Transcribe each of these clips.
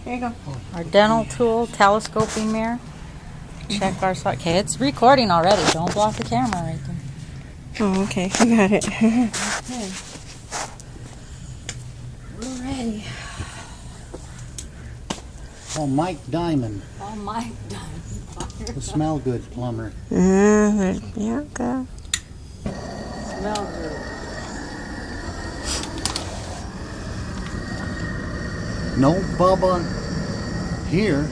Here you go. Our dental tool, telescoping mirror. Check our side. Okay, it's recording already. Don't block the camera right there. Oh, okay. I got it. Okay. We're ready. Oh, Mike Diamond. Oh, Mike Diamond. The smell good plumber. There you go. Smell good. No Bubba here.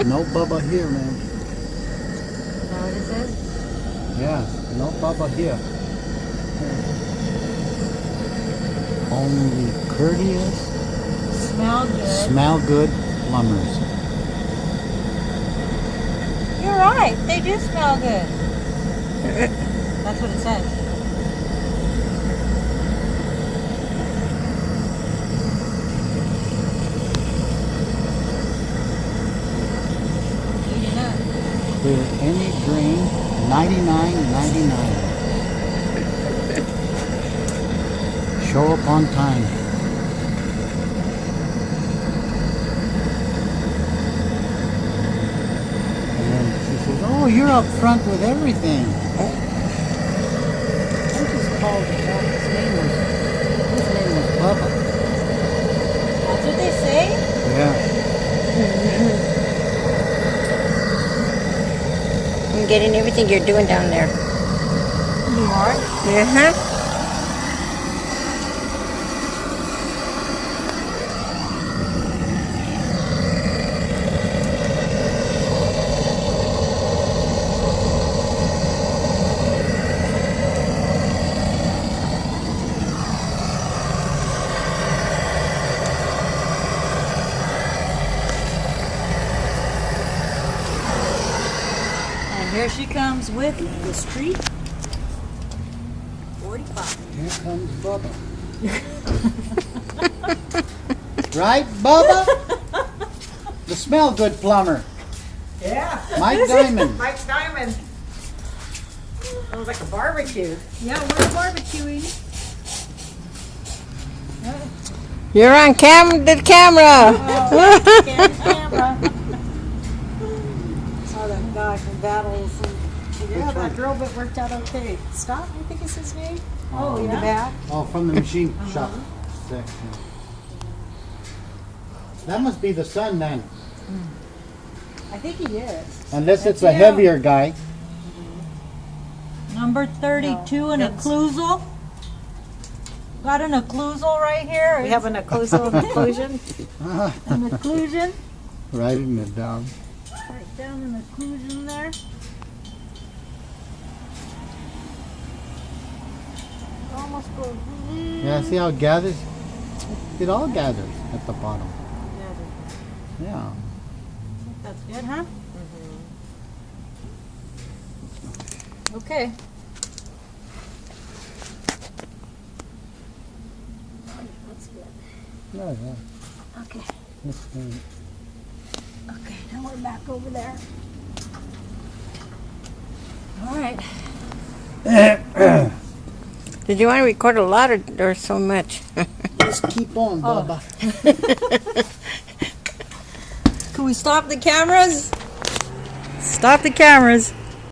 No Bubba here, man. Is that what it says? Yeah, no Bubba here. Only courteous, smell good plumbers. You're right. They do smell good. That's what it says. Heat it up. Clear any drain, $99.99. Show up on time. And then she says, "Oh, you're up front with everything." I just called him out. His name was Bubba. That's what they say? Yeah. I'm getting everything you're doing down there. You are? Uh-huh. And here she comes with the street 45. Here comes Bubba. Right, Bubba? The smell good plumber. Yeah. Mike Diamond. Mike Diamond. Sounds like a barbecue. Yeah, we're barbecuing. You're on the camera. Camera. Oh, that guy from Battles. Yeah, that drill bit worked out okay. Scott, I think is his name. Oh, in the back. Oh, from the machine shop section. That must be the son then. I think he is. Unless it's a heavier guy. Number 32 in occlusal. Got an occlusal right here. We have an occlusal occlusion. An occlusion. Writing it down. Right down an occlusion there. Almost goes. Yeah, see how it gathers? It all gathers at the bottom. Yeah. That's good, huh? Okay. Yeah, yeah. Okay. That's good. Okay, now we're back over there. All right. Did you want to record a lot or so much? Just keep on, Bubba. Can we stop the cameras? Stop the cameras.